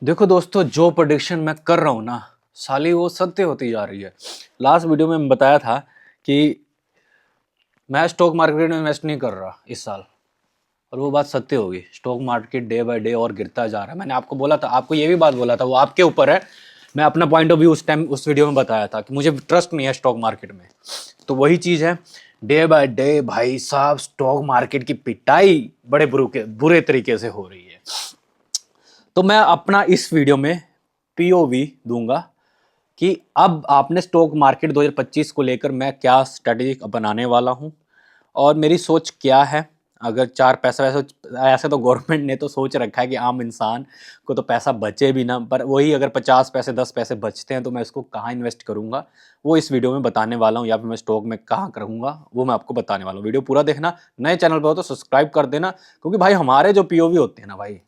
देखो दोस्तों, जो प्रेडिक्शन मैं कर रहा हूँ ना, साली वो सत्य होती जा रही है। लास्ट वीडियो में बताया था कि मैं स्टॉक मार्केट में इन्वेस्ट नहीं कर रहा इस साल, और वो बात सत्य होगी। Stock market day by day और गिरता जा रहा है। मैंने आपको बोला था, आपको ये भी बात बोला था, वो आपके ऊपर है। मैं अपना पॉइंट ऑफ व्यू उस टाइम उस वीडियो में बताया था कि मुझे ट्रस्ट नहीं है स्टॉक मार्केट में। तो वही चीज़ है, डे बाय डे भाई साहब स्टॉक मार्केट की पिटाई बड़े बुरे तरीके से हो रही है। तो मैं अपना इस वीडियो में पीओवी दूंगा कि अब आपने स्टॉक मार्केट 2025 को लेकर मैं क्या स्ट्रेटेजी अपनाने वाला हूं और मेरी सोच क्या है। अगर चार पैसा वैसे ऐसे तो गवर्नमेंट ने तो सोच रखा है कि आम इंसान को तो पैसा बचे भी ना, पर वही अगर 50 पैसे 10 पैसे बचते हैं तो मैं इसको कहाँ इन्वेस्ट करूंगा वो इस वीडियो में बताने वाला हूँ, या फिर मैं स्टॉक में कहाँ करूँगा वो मैं आपको बताने वाला हूँ। वीडियो पूरा देखना, नए चैनल पर हो तो सब्सक्राइब कर देना, क्योंकि भाई हमारे जो पीओवी होते हैं ना भाई,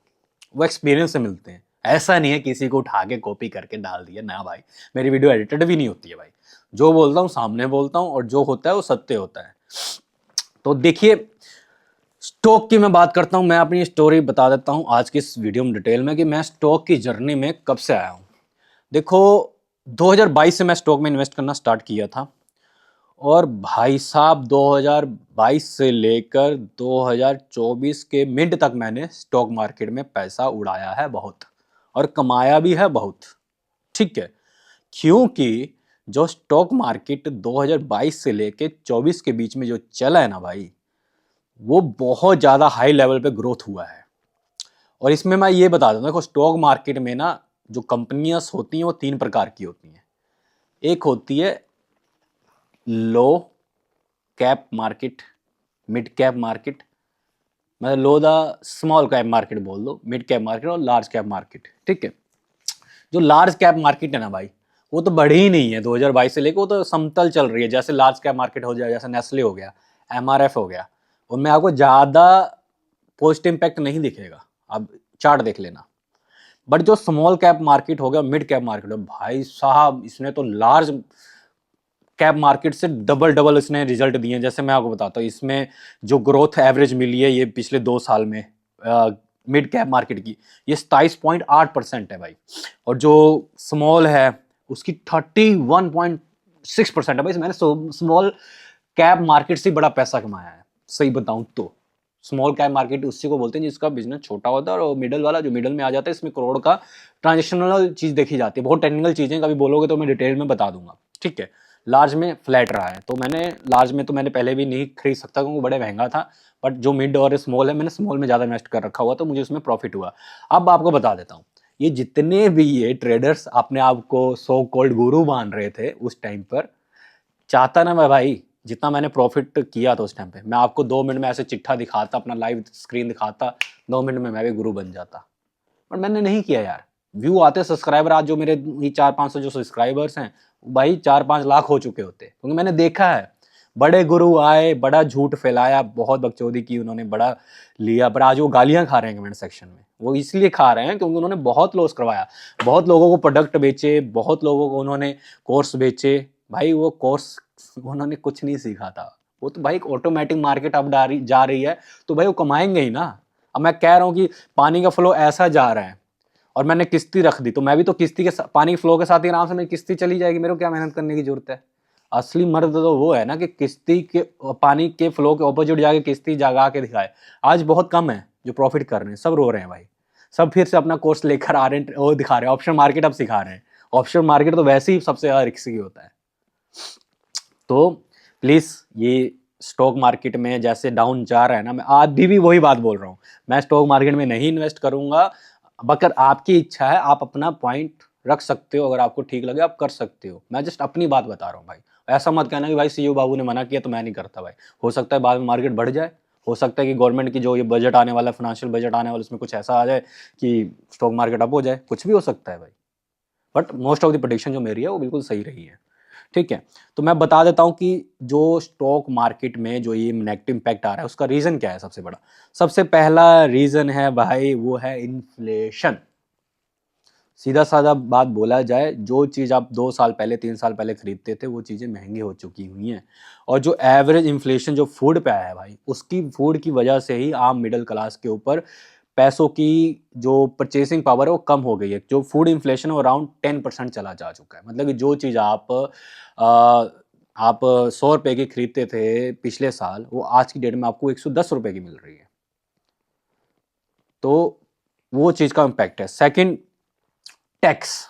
वो एक्सपीरियंस से मिलते हैं। ऐसा नहीं है किसी को उठा के कॉपी करके डाल दिया ना भाई। मेरी वीडियो एडिटेड भी नहीं होती है भाई। जो बोलता हूँ सामने बोलता हूँ, और जो होता है वो सत्य होता है। तो देखिए, स्टॉक की मैं बात करता हूँ। मैं अपनी स्टोरी बता देता हूँ आज की इस वीडियो में डिटेल में कि मैं स्टॉक की जर्नी में कब से आया हूँ। देखो, 2022 से मैं स्टॉक में इन्वेस्ट करना स्टार्ट किया था, और भाई साहब 2022 से लेकर 2024 के मिड तक मैंने स्टॉक मार्केट में पैसा उड़ाया है बहुत, और कमाया भी है बहुत। ठीक है, क्योंकि जो स्टॉक मार्केट 2022 से लेकर 24 के बीच में जो चला है ना भाई, वो बहुत ज़्यादा हाई लेवल पे ग्रोथ हुआ है। और इसमें मैं ये बता दूं, देखो स्टॉक मार्केट में ना जो कंपनियां होती हैं वो तीन प्रकार की होती हैं। एक होती है लो cap market, mid cap market, मतलब लो द स्मॉल कैप मार्केट बोल दो, मिड कैप मार्केट और लार्ज कैप मार्केट। ठीक है, जो लार्ज कैप मार्केट है ना भाई, वो तो बढ़ी ही नहीं है 2022 से लेकर, वो तो समतल चल रही है। जैसे लार्ज कैप मार्केट हो जाए, जैसे नेस्ले हो गया, एमआरएफ हो गया, उनमें आपको ज़्यादा पोस्ट इम्पैक्ट नहीं दिखेगा। अब चार्ट देख लेना। बट जो स्मॉल कैप मार्केट हो गया, मिड कैप मार्केट हो, भाई साहब इसने तो लार्ज कैप मार्केट से डबल डबल इसने रिजल्ट दिए हैं। जैसे मैं आपको बताता हूँ, इसमें जो ग्रोथ एवरेज मिली है ये पिछले 2 साल में मिड कैप मार्केट की, ये 27.8% है भाई। और जो स्मॉल है उसकी 31.6% है भाई। मैंने स्मॉल कैप मार्केट से बड़ा पैसा कमाया है, सही बताऊं तो। स्मॉल कैप मार्केट उसी को बोलते हैं जिसका बिजनेस छोटा होता है, और मिडल वाला जो मिडल में आ जाता है, इसमें करोड़ का ट्रांजेक्शनल चीज देखी जाती है। बहुत टेक्निकल चीजें कभी बोलोगे तो मैं डिटेल में बता दूंगा। ठीक है, लार्ज में फ्लैट रहा है, तो मैंने लार्ज में तो मैंने पहले भी नहीं खरीद सकता क्योंकि बड़े महंगा था। बट जो मिड और स्मॉल है, मैंने स्मॉल में ज़्यादा इन्वेस्ट कर रखा हुआ, तो मुझे उसमें प्रॉफिट हुआ। अब आपको बता देता हूँ, ये जितने भी ये ट्रेडर्स अपने आप को सो कॉल्ड गुरु मान रहे थे उस टाइम पर, चाहता ना मैं भाई जितना मैंने प्रॉफिट किया था उस टाइम पे, मैं आपको 2 मिनट में ऐसे चिट्ठा दिखाता, अपना लाइव स्क्रीन दिखाता, 2 मिनट में मैं भी गुरु बन जाता। पर मैंने नहीं किया यार। व्यू आते, सब्सक्राइबर आज जो मेरे 400-500 जो सब्सक्राइबर्स हैं, भाई 4-5 लाख हो चुके होते, क्योंकि मैंने देखा है बड़े गुरु आए, बड़ा झूठ फैलाया, बहुत बकचोदी की उन्होंने, बड़ा लिया, पर आज वो गालियां खा रहे हैं कमेंट सेक्शन में। वो इसलिए खा रहे हैं क्योंकि उन्होंने बहुत लॉस करवाया, बहुत लोगों को प्रोडक्ट बेचे, बहुत लोगों को उन्होंने कोर्स बेचे। भाई वो कोर्स उन्होंने कुछ नहीं सीखा था। वो तो भाई ऑटोमेटिक मार्केट अब जा रही है, तो भाई वो कमाएंगे ही ना। अब मैं कह रहा हूँ कि पानी का फ्लो ऐसा जा रहा है और मैंने किस्ती रख दी, तो मैं भी तो किस्ती के पानी फ्लो के साथ ही आराम से मेरी किस्ती चली जाएगी। मेरे को क्या मेहनत करने की जरूरत है। असली मर्द तो वो है ना कि किस्ती के पानी के फ्लो के ऑपोजिट जाके किस्ती जगा के दिखाए। आज बहुत कम है जो प्रॉफिट कर रहे हैं, सब रो रहे हैं भाई। सब फिर से अपना कोर्स लेकर आ रहे हैं, वो दिखा रहे हैं, ऑप्शन मार्केट अब सिखा रहे हैं। ऑप्शन मार्केट तो वैसे ही सबसे ज्यादा रिस्की होता है। तो प्लीज ये स्टॉक मार्केट में जैसे डाउन जा रहा है ना, मैं आज भी वही बात बोल रहा हूँ, मैं स्टॉक मार्केट में नहीं इन्वेस्ट करूंगा। अगर आपकी इच्छा है, आप अपना पॉइंट रख सकते हो, अगर आपको ठीक लगे आप कर सकते हो। मैं जस्ट अपनी बात बता रहा हूँ भाई। ऐसा मत कहना कि भाई सीईओ बाबू ने मना किया तो मैं नहीं करता भाई। हो सकता है बाद में मार्केट बढ़ जाए, हो सकता है कि गवर्नमेंट की जो ये बजट आने वाला है, फाइनेंशियल बजट आने वाला, उसमें कुछ ऐसा आ जाए कि स्टॉक मार्केट अप हो जाए, कुछ भी हो सकता है भाई। But most of the prediction जो मेरी है वो बिल्कुल सही रही है। ठीक है, तो मैं बता देता हूं कि जो स्टॉक मार्केट में जो ये नेगेटिव इम्पैक्ट आ रहा है उसका रीजन क्या है। सबसे बड़ा, सबसे पहला रीजन है भाई, वो है इन्फ्लेशन। सीधा साधा बात बोला जाए, जो चीज़ आप 2 साल पहले 3 साल पहले खरीदते थे वो चीज़ें महंगी हो चुकी हुई हैं। और जो एवरेज इन्फ्लेशन जो फूड पे आया है भाई, उसकी फूड की वजह से ही आम मिडिल क्लास के ऊपर पैसों की जो परचेसिंग पावर है वो कम हो गई है। जो फूड इन्फ्लेशन है वो अराउंड 10% चला जा चुका है। मतलब कि जो चीज़ आप 100 रुपए की खरीदते थे पिछले साल, वो आज की डेट में आपको 110 रुपए की मिल रही है। तो वो चीज़ का इम्पैक्ट है। Second, tax.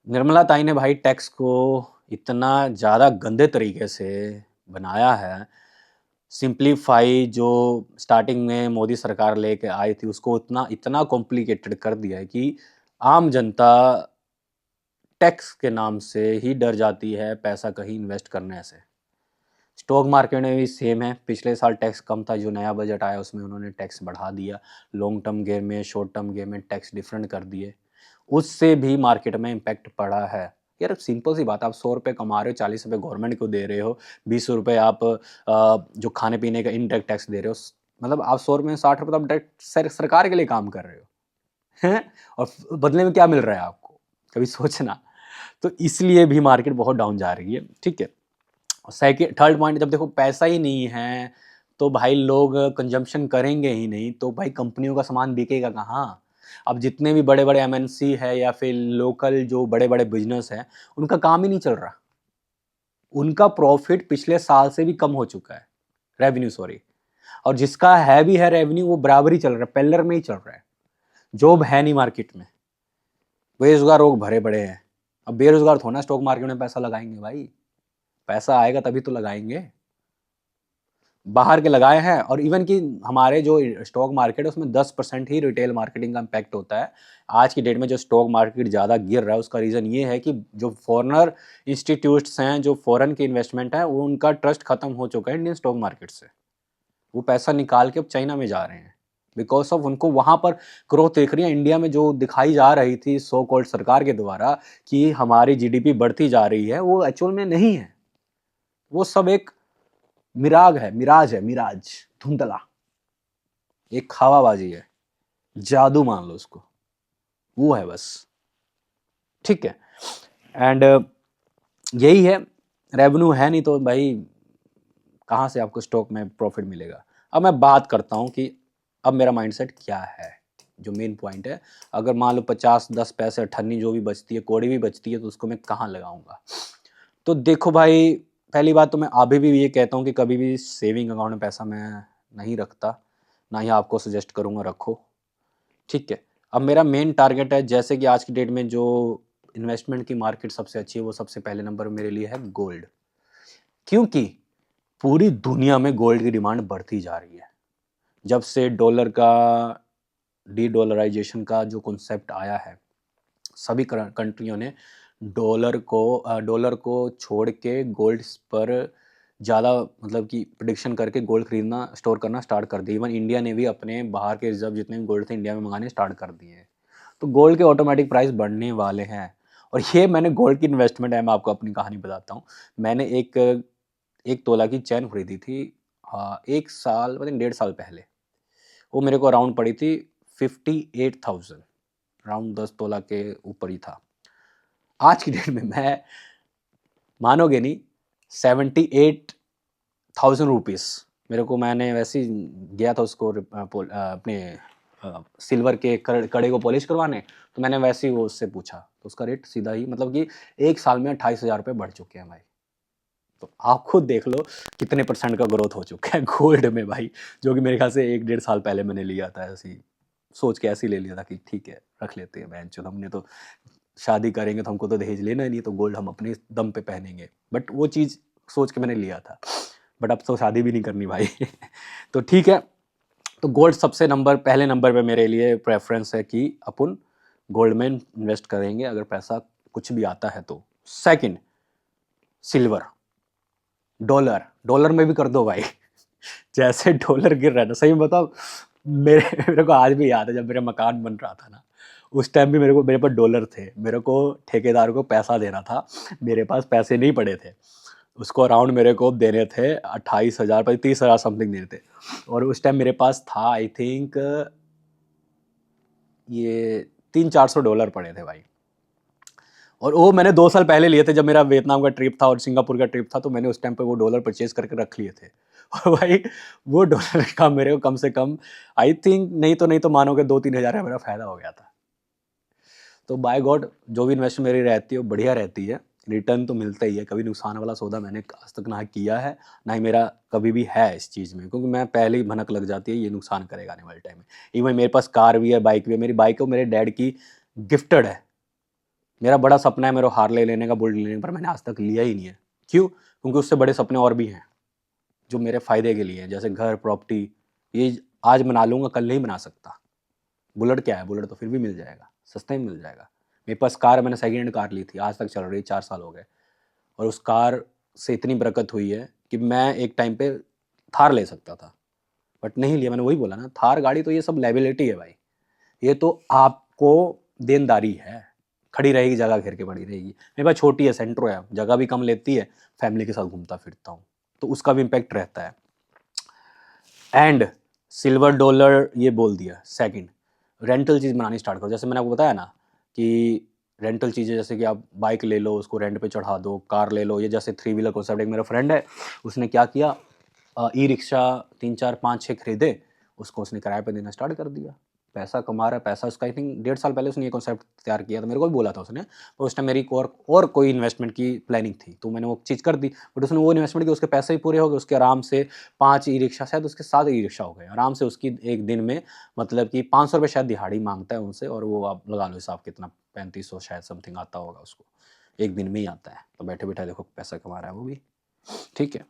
निर्मला ताई ने भाई टैक्स को इतना ज़्यादा गंदे तरीके से बनाया है। सिंप्लीफाई जो स्टार्टिंग में मोदी सरकार लेके आई थी, उसको इतना कॉम्प्लिकेटेड कर दिया है कि आम जनता टैक्स के नाम से ही डर जाती है पैसा कहीं इन्वेस्ट करने से। स्टॉक मार्केट में भी सेम है। पिछले साल टैक्स कम था, जो नया बजट आया उसमें उन्होंने टैक्स बढ़ा दिया। लॉन्ग टर्म गेम में, शॉर्ट टर्म गेम में टैक्स डिफरेंट कर दिए, उससे भी मार्केट में इम्पैक्ट पड़ा है। यार सिंपल सी बात, आप 100 रुपये कमा रहे हो, 40 रुपये गवर्नमेंट को दे रहे हो, 20 रुपये आप जो खाने पीने का इनडायरेक्ट टैक्स दे रहे हो, मतलब आप 100 रुपये में 60 रुपये तो आप डायरेक्ट सरकार के लिए काम कर रहे हो हैं, और बदले में क्या मिल रहा है आपको, कभी सोचना। तो इसलिए भी मार्केट बहुत डाउन जा रही है। ठीक है। सेकेंड, थर्ड पॉइंट, जब देखो पैसा ही नहीं है तो भाई लोग कंजम्पशन करेंगे ही नहीं, तो भाई कंपनियों का सामान बिकेगा कहाँ। अब जितने भी बड़े बड़े एमएनसी है या फिर लोकल जो बड़े बड़े बिजनेस है, उनका काम ही नहीं चल रहा। उनका प्रॉफिट पिछले साल से भी कम हो चुका है, रेवेन्यू सॉरी। और जिसका है भी है रेवेन्यू, वो बराबर ही चल रहा है, पेलर में ही चल रहा है। जॉब है नहीं मार्केट में, बेरोजगार लोग भरे पड़े हैं। अब बेरोजगार थोड़ा स्टॉक मार्केट में पैसा लगाएंगे भाई, पैसा आएगा तभी तो लगाएंगे। बाहर के लगाए हैं। और इवन कि हमारे जो स्टॉक मार्केट है उसमें 10% ही रिटेल मार्केटिंग का इम्पैक्ट होता है। आज की डेट में जो स्टॉक मार्केट ज़्यादा गिर रहा है, उसका रीज़न ये है कि जो फॉरेनर इंस्टीट्यूट्स हैं, जो फॉरेन की इन्वेस्टमेंट है, वो उनका ट्रस्ट खत्म हो चुका है इंडियन स्टॉक मार्केट से। वो पैसा निकाल के अब चाइना में जा रहे हैं, बिकॉज ऑफ उनको वहाँ पर ग्रोथ देख रही है। इंडिया में जो दिखाई जा रही थी सो कॉल्ड सरकार के द्वारा कि हमारी जीडीपी बढ़ती जा रही है, वो एक्चुअल में नहीं है। वो सब एक मिराज है, मिराज, धुंधला, एक खावाबाजी है, जादू मान लो उसको, वो है बस। ठीक है। एंड यही है, रेवेन्यू है नहीं तो भाई कहाँ से आपको स्टॉक में प्रॉफिट मिलेगा। अब मैं बात करता हूँ कि अब मेरा माइंडसेट क्या है, जो मेन पॉइंट है। अगर मान लो 50-10 पैसे अठन्नी जो भी बचती है, कौड़ी भी बचती है, तो उसको मैं कहाँ लगाऊंगा। तो देखो भाई, पहली बात तो मैं अभी भी ये कहता हूँ कि कभी भी सेविंग अकाउंट में पैसा मैं नहीं रखता, ना ही आपको सजेस्ट करूँगा रखो। ठीक है। अब मेरा मेन टारगेट है, जैसे कि आज की डेट में जो इन्वेस्टमेंट की मार्केट सबसे अच्छी है, वो सबसे पहले नंबर मेरे लिए है गोल्ड। क्योंकि पूरी दुनिया में गोल्ड की डिमांड बढ़ती जा रही है। जब से डॉलर का डी डॉलराइजेशन का जो कॉन्सेप्ट आया है, सभी कंट्रियों ने डॉलर को छोड़ के गोल्ड पर ज़्यादा, मतलब कि प्रिडिक्शन करके गोल्ड खरीदना, स्टोर करना स्टार्ट कर दिया। इवन इंडिया ने भी अपने बाहर के रिजर्व जितने भी गोल्ड थे इंडिया में मंगाने स्टार्ट कर दिए हैं। तो गोल्ड के ऑटोमेटिक प्राइस बढ़ने वाले हैं। और ये मैंने गोल्ड की इन्वेस्टमेंट है, मैं आपको अपनी कहानी बताता हूँ। मैंने एक तोला की चैन खरीदी थी, एक साल मतलब 1.5 साल पहले। वो मेरे को अराउंड पड़ी थी 58,000, अराउंड 10 तोला के ऊपर ही था। आज की डेट में मैं, मानोगे नहीं, 78,000 रुपीज़ मेरे को, मैंने वैसे ही गया था उसको अपने सिल्वर के कड़े को पॉलिश करवाने, तो मैंने वैसे ही वो उससे पूछा, तो उसका रेट सीधा ही, मतलब कि एक साल में 28,000 रुपये बढ़ चुके हैं भाई। तो आप खुद देख लो कितने % का ग्रोथ हो चुका है गोल्ड में भाई, जो कि मेरे ख्याल से 1-1.5 साल पहले मैंने लिया था, ऐसे ही सोच के ऐसे ही ले लिया था कि ठीक है रख लेते हैं, बहन चोद हमने तो शादी करेंगे तो हमको तो दहेज लेना ही नहीं, तो गोल्ड हम अपने दम पे पहनेंगे। बट वो चीज़ सोच के मैंने लिया था, बट अब तो शादी भी नहीं करनी भाई तो ठीक है। तो गोल्ड सबसे पहले नंबर पे मेरे लिए प्रेफरेंस है कि अपन गोल्ड में इन्वेस्ट करेंगे अगर पैसा कुछ भी आता है तो। सेकंड, सिल्वर, डॉलर में भी कर दो भाई जैसे डॉलर गिर रहा है ना, सही में बताओ, मेरे को आज भी याद है जब मेरा मकान बन रहा था ना, उस टाइम भी मेरे पास डॉलर थे, मेरे को ठेकेदार को पैसा देना था, मेरे पास पैसे नहीं पड़े थे, उसको अराउंड मेरे को देने थे 28,000 पर 30,000 समथिंग देने थे। और उस टाइम मेरे पास था आई थिंक ये $300-400 पड़े थे भाई। और वो मैंने 2 साल पहले लिए थे जब मेरा वियतनाम का ट्रिप था और सिंगापुर का ट्रिप था, तो मैंने उस टाइम पे वो डॉलर परचेज़ करके रख लिए थे। और भाई वो डॉलर का मेरे को कम से कम आई थिंक नहीं तो मानोगे 2-3 हज़ार का मेरा फ़ायदा हो गया था। तो बाय गॉड जो भी इन्वेस्टमेंट मेरी रहती है वो बढ़िया रहती है, रिटर्न तो मिलता ही है। कभी नुकसान वाला सौदा मैंने आज तक ना किया है, ना ही मेरा कभी भी है इस चीज़ में, क्योंकि मैं पहले ही भनक लग जाती है ये नुकसान करेगा आने वाले टाइम में। इवन मेरे पास कार भी है, बाइक भी है। मेरी बाइक है वो मेरे डैड की गिफ्टेड है। मेरा बड़ा सपना है मेरे को हार्ले लेने का, बुलेट लेने का, पर मैंने आज तक लिया ही नहीं है। क्यों? क्योंकि उससे बड़े सपने और भी हैं जो मेरे फ़ायदे के लिए हैं, जैसे घर, प्रॉपर्टी। ये आज बना लूँगा, कल नहीं बना सकता। बुलेट क्या है, बुलेट तो फिर भी मिल जाएगा, सस्ते में मिल जाएगा। मेरे पास कार है, मैंने सेकंड हैंड कार ली थी, आज तक चल रही, 4 साल हो गए। और उस कार से इतनी बरकत हुई है कि मैं एक टाइम पे थार ले सकता था, बट नहीं लिया। मैंने वही बोला ना, थार गाड़ी तो ये सब लायबिलिटी है भाई। ये तो आपको देनदारी है, खड़ी रहेगी, जगह घेर के पड़ी रहेगी। मेरे पास छोटी है, सेंट्रो है, जगह भी कम लेती है, फैमिली के साथ घूमता फिरता हूँ, तो उसका भी इम्पैक्ट रहता है। एंड सिल्वर डॉलर ये बोल दिया। सेकंड, रेंटल चीज़ बनानी स्टार्ट करो। जैसे मैंने आपको बताया ना कि रेंटल चीज़ें, जैसे कि आप बाइक ले लो, उसको रेंट पे चढ़ा दो, कार ले लो। ये जैसे 3 व्हीलर कॉन्सेप्ट, एक मेरा फ्रेंड है, उसने क्या किया, ई रिक्शा 3-4-5-6 खरीदे, उसको उसने किराए पे देना स्टार्ट कर दिया। पैसा कमा रहा है। पैसा उसका आई थिंक 1.5 साल पहले उसने ये कॉन्सेप्ट तैयार किया था, मेरे को भी बोला था उसने। तो उस टाइम मेरी और कोई इन्वेस्टमेंट की प्लानिंग थी, तो मैंने वो चीज़ कर दी। बट उसने वो इन्वेस्टमेंट की, उसके पैसे भी पूरे हो गए, उसके आराम से 5 ई रिक्शा, शायद उसके 7 ई रिक्शा हो गए आराम से। उसकी एक दिन में मतलब कि 500 रुपये शायद दिहाड़ी मांगता है उनसे, और वो आप लगा लो हिसाब कितना, 3500 शायद समथिंग आता होगा उसको, एक दिन में ही आता है। तो बैठे बैठे देखो पैसा कमा रहा है वो भी, ठीक है।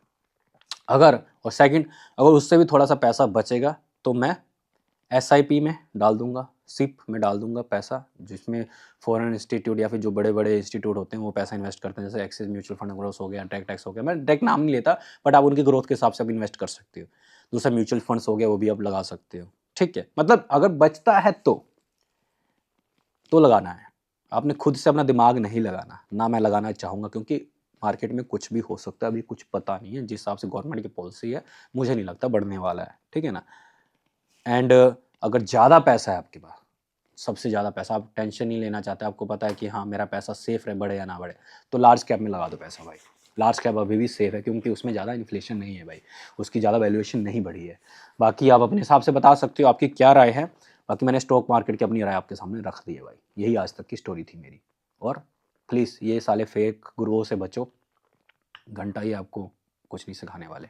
और सेकंड, अगर उससे भी थोड़ा सा पैसा बचेगा तो मैं एसआईपी में डाल दूंगा, सिप में डाल दूंगा पैसा, जिसमें फॉरेन इंस्टीट्यूट या फिर जो बड़े बड़े इंस्टीट्यूट होते हैं वो पैसा इन्वेस्ट करते हैं, जैसे एक्सिस म्यूचुअल फंड ग्रोथ हो गया, टैक्स हो गया। मैं डायरेक्ट नाम नहीं लेता, बट आप उनकी ग्रोथ के हिसाब से आप इन्वेस्ट कर सकते हो। दूसरा म्यूचुअल फंड्स हो गया, वो भी आप लगा सकते हो, ठीक है। मतलब अगर बचता है तो लगाना है। आपने खुद से अपना दिमाग नहीं लगाना, ना मैं लगाना चाहूँगा, क्योंकि मार्केट में कुछ भी हो सकता है, अभी कुछ पता नहीं है। जिस हिसाब से गवर्नमेंट की पॉलिसी है, मुझे नहीं लगता बढ़ने वाला है, ठीक है ना। एंड अगर ज़्यादा पैसा है आपके पास, सबसे ज़्यादा पैसा, आप टेंशन नहीं लेना चाहते, आपको पता है कि हाँ मेरा पैसा सेफ रहे, बढ़े या ना बढ़े, तो लार्ज कैप में लगा दो पैसा भाई। लार्ज कैप अभी भी सेफ है, क्योंकि उसमें ज़्यादा इन्फ्लेशन नहीं है भाई, उसकी ज़्यादा वैल्यूएशन नहीं बढ़ी है। बाकी आप अपने हिसाब से बता सकते हो आपकी क्या राय है। बाकी मैंने स्टॉक मार्केट की अपनी राय आपके सामने रख दी है भाई। यही आज तक की स्टोरी थी मेरी। और प्लीज़ ये साले फेक गुरुओं से बचो, घंटा ही आपको कुछ नहीं सिखाने वाले।